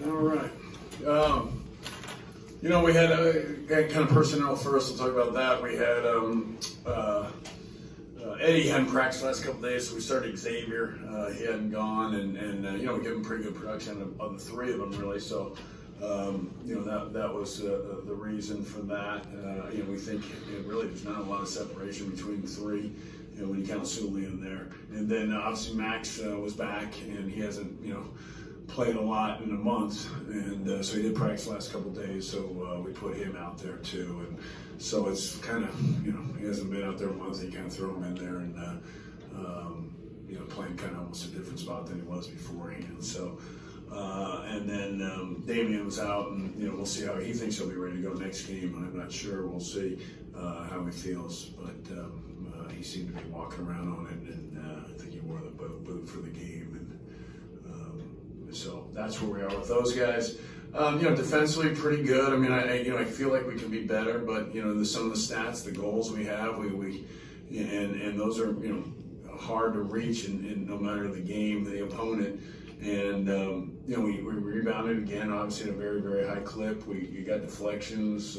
All right. You know, we had kind of personnel first. We'll talk about that. We had Eddie hadn't practiced the last couple of days, so we started Xavier. He hadn't gone, and you know, we gave him pretty good production of the three of them, really. So, you know, that was the reason for that. You know, we think really there's not a lot of separation between the three. You know, when you count Sully in there, and then obviously Max was back, and he hasn't, you know, played a lot in a month, and so he did practice the last couple of days, so we put him out there too, and so it's kind of, you know, he hasn't been out there a month, you kind of throw him in there, and you know, playing kind of almost a different spot than he was beforehand. So and then Damian was out, and you know, we'll see how he thinks he'll be ready to go next game. I'm not sure. We'll see how he feels, but he seemed to be walking around on it, and I think he wore the boot for the game, and so that's where we are with those guys. You know, defensively pretty good. I mean, I feel like we can be better, but you know, some of the stats, the goals we have, and those are, you know, hard to reach, and no matter the game, the opponent. And you know, we rebounded again, obviously at a very, very high clip. We got deflections.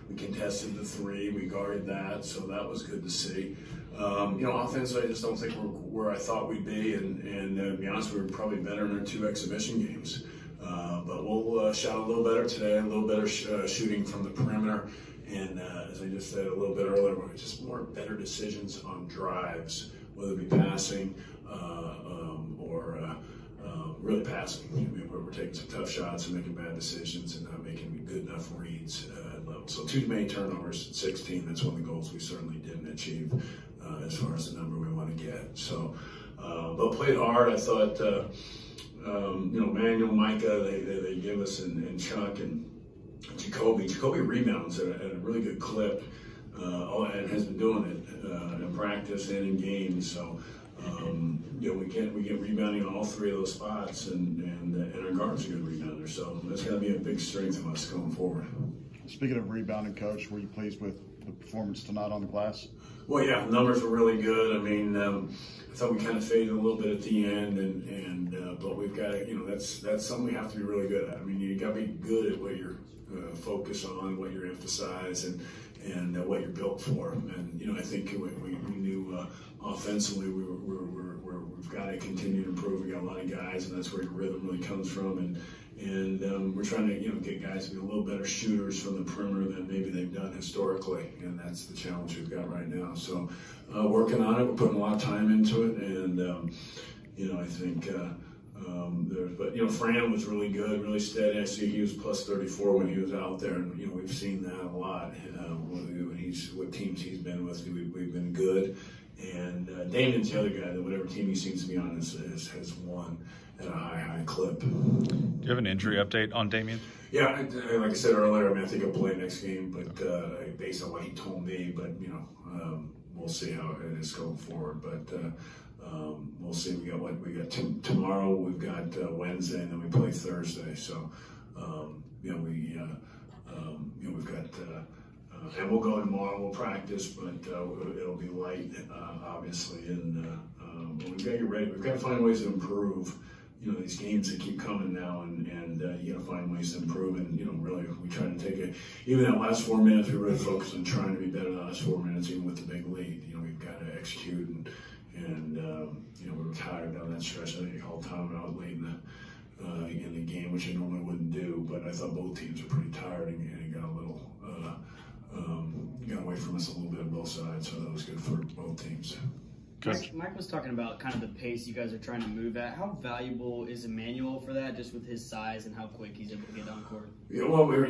We contested the three. We guarded that, so that was good to see. You know, offensively, I just don't think we're where I thought we'd be, and to be honest, we were probably better in our 2 exhibition games. But we'll shot a little better today, a little better shooting from the perimeter, and as I just said a little bit earlier, just more better decisions on drives, whether it be passing or really passing. I mean, we're taking some tough shots and making bad decisions and not making good enough reads at level. So 2 main turnovers, 16. That's one of the goals we certainly didn't achieve as far as the number we want to get. So, but played hard. I thought, you know, Manuel, Micah, they give us, and Chuck and Jacoby. Jacoby rebounds at a really good clip, and has been doing it in practice and in games. So. You know, we get rebounding on all 3 of those spots, and our guards are good rebounder. So that's going to be a big strength of us going forward. Speaking of rebounding, Coach, were you pleased with the performance tonight on the glass? Well, yeah, numbers were really good. I mean, I thought we kind of faded a little bit at the end, but we've got to, you know, that's something we have to be really good at. I mean, you got to be good at what you're focused on, what you emphasize, and what you're built for. And you know, I think we knew offensively we've got to continue to improve. We got a lot of guys, and that's where your rhythm really comes from. And we're trying to, you know, get guys to be a little better shooters from the perimeter than maybe they've done historically, and that's the challenge we've got right now. So working on it, we're putting a lot of time into it, and you know, I think. But you know, Fran was really good, really steady. I see he was plus 34 when he was out there, and you know, we've seen that a lot. What teams he's been with, we've been good. And Damian's the other guy that whatever team he seems to be on has won at a high clip. Do you have an injury update on Damian? Yeah, like I said earlier, I mean, I think he'll play next game, but based on what he told me, but you know, we'll see how it is going forward. But we'll see. We got tomorrow. We've got Wednesday, and then we play Thursday. So you know, you know, we've got. And we'll go tomorrow. We'll practice, but it'll be light, obviously. And we've got to get ready. We've got to find ways to improve. You know, these games that keep coming now, and you got to find ways to improve. And you know, really, we try to take it. Even that last 4 minutes, we really focused on trying to be better the last 4 minutes, even with the big lead. You know, we've got to execute, and you know, we were tired down that stretch. I think he called timeout late in the game, which I normally wouldn't do. But I thought both teams were pretty tired, and it got a little. Got away from us a little bit on both sides, so that was good for both teams. Mike was talking about kind of the pace you guys are trying to move at. How valuable is Emmanuel for that, just with his size and how quick he's able to get on court? Yeah, well, we're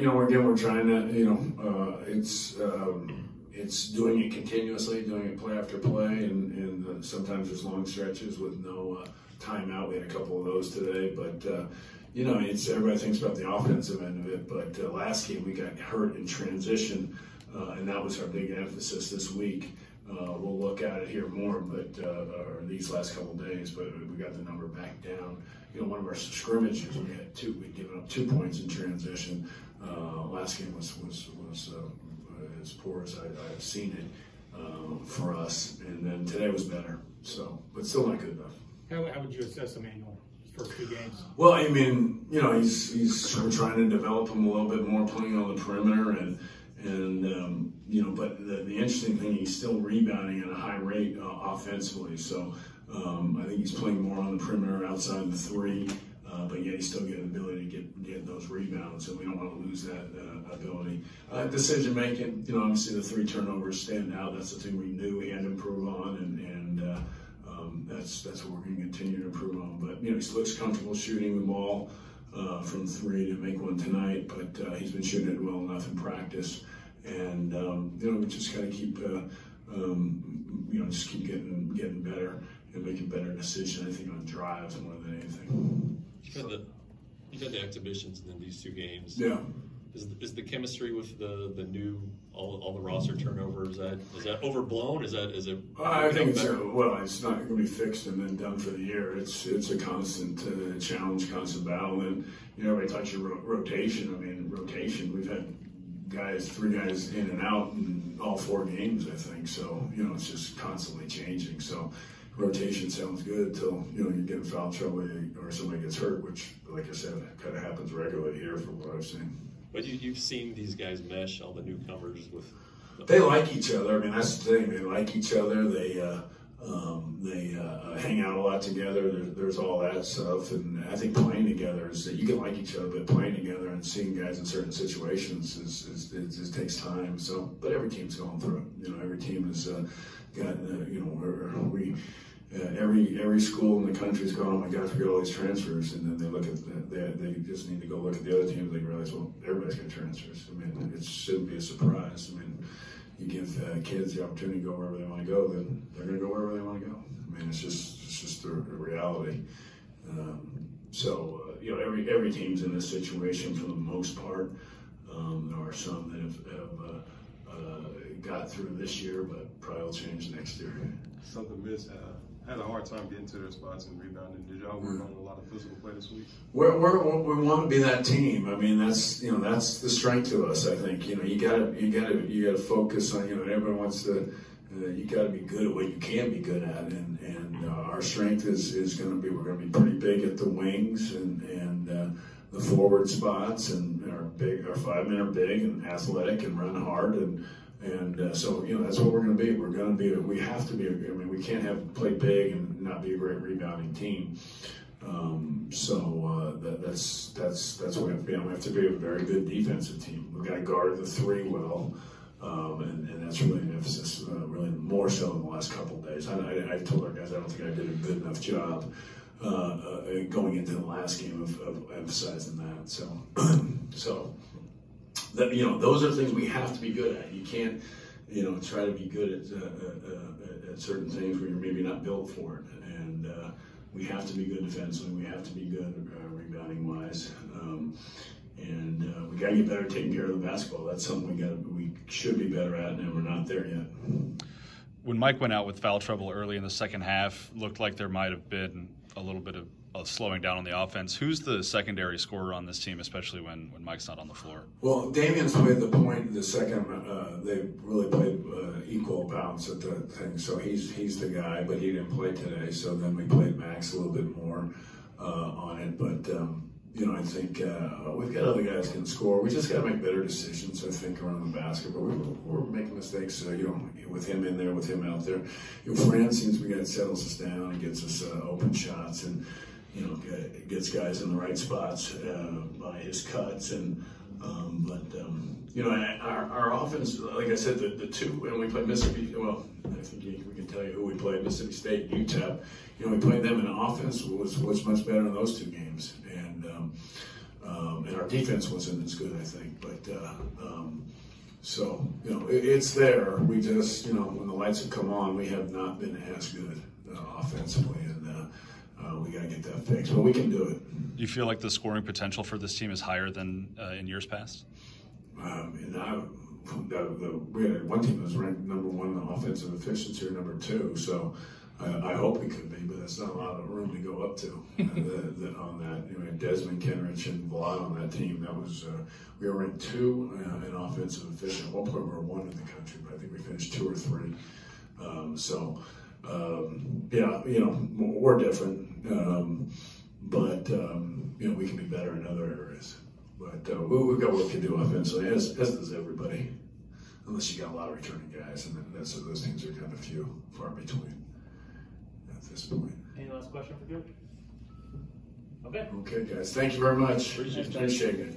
trying to, you know, it's doing it continuously, doing it play after play, and sometimes there's long stretches with no timeout. We had a couple of those today, but. You know, everybody thinks about the offensive end of it, but last game we got hurt in transition, and that was our big emphasis this week. We'll look at it here more, but or these last couple of days, but we got the number back down. You know, one of our scrimmages we'd given up 2 points in transition. Last game was as poor as I've seen it for us, and then today was better. So, but still not good enough. How would you assess Emmanuel? for 2 games? Well, I mean, you know, we're trying to develop him a little bit more playing on the perimeter, and you know, but the interesting thing, he's still rebounding at a high rate offensively. So I think he's playing more on the perimeter outside the 3. But yet he's still getting the ability to get those rebounds, and we don't want to lose that ability. Decision making, you know, obviously the 3 turnovers stand out. That's the thing we knew he had to improve on, and that's what we're going to continue to improve on. But you know, he looks comfortable shooting the ball from 3 to make one tonight, but he's been shooting it well enough in practice, and you know, we just got to keep you know, just keep getting better and making better decisions. I think on drives more than anything. You've had the exhibitions and then these 2 games. Yeah. Is the chemistry with the new all the roster turnovers, is that overblown? Is it? I think it's it's not going to be fixed and then done for the year. It's a constant challenge, constant battle. And you know, everybody talks your rotation. I mean, rotation. We've had 3 guys in and out in all 4 games, I think. So you know, it's just constantly changing. So rotation sounds good until you know you get in foul trouble or somebody gets hurt, which, like I said, kind of happens regularly here from what I've seen. But you've seen these guys mesh, all the newcomers with. They like each other. I mean, that's the thing. They like each other. They hang out a lot together. There's all that stuff, and I think playing together is that you can like each other, but playing together and seeing guys in certain situations it takes time. So, but every team's going through it. You know, every team has got you know every school in the country's going, oh my gosh, we got all these transfers, and then they look at they just need to go look at the other teams. They realize, well, everybody's got transfers. I mean, it shouldn't be a surprise. I mean, you give kids the opportunity to go wherever they want to go, then they're going to go wherever they want to go. I mean, it's just the reality. So you know, every team's in this situation for the most part. There are some that have got through this year, but probably will change next year. Something missed. Had a hard time getting to their spots and rebounding. Did y'all work on a lot of physical play this week? We want to be that team. I mean, that's the strength of us. I think you gotta focus on, you know, everyone wants to. You got to be good at what you can be good at, and our strength is going to be, we're going to be pretty big at the wings and the forward spots, and our 5 men are big and athletic and run hard, and so you know that's what we're going to be. We're going to be. We have to be. I mean, we can't play big and not be a great rebounding team. That's what we have to be. We have to be a very good defensive team. We've got to guard the 3 well. And that's really an emphasis, really more so in the last couple of days. I told our guys I don't think I did a good enough job going into the last game of emphasizing that. So that, you know, those are things we have to be good at. You can't, you know, try to be good at certain things where you're maybe not built for it. And we have to be good defensively. We have to be good rebounding wise. And we got to get better at taking care of the basketball. That's something we should be better at, and we're not there yet. When Mike went out with foul trouble early in the second half, looked like there might have been a little bit of slowing down on the offense. Who's the secondary scorer on this team, especially when Mike's not on the floor? Well, Damian's played the point the second. They really played equal balance at the thing, so he's the guy, but he didn't play today. So then we played Max a little bit more on it, but. You know, I think we've got other guys who can score. We just got to make better decisions, I think, around the basket. But we're making mistakes, you know, with him in there, with him out there. You know, Fran seems to be guy that settles us down and gets us open shots and, you know, gets guys in the right spots by his cuts. And you know, our offense, like I said, the 2, and we played Mississippi, well, I think we can tell you who we played, Mississippi State, UTEP. You know, we played them, and offense was much better in those 2 games. And our defense wasn't as good, I think. But so, you know, it's there. We just, you know, when the lights have come on, we have not been as good offensively, and we got to get that fixed. But we can do it. Do you feel like the scoring potential for this team is higher than in years past? We had one team that was ranked number 1 in offensive efficiency, or number 2. So I hope we could be, but that's not a lot of room to go up to on that. You know, Desmond, Kenrich, and Vlad on that team. That was we were ranked 2 in offensive efficiency. At one point, we were 1 in the country, but I think we finished 2 or 3. Yeah, you know, we're different. but we can be better in other areas. But we've got work to do offensively, as does everybody, unless you got a lot of returning guys, and then those teams are kind of far between at this point. Any last question for Coach? Okay. Okay, guys. Thank you very much. Appreciate it. Appreciate it.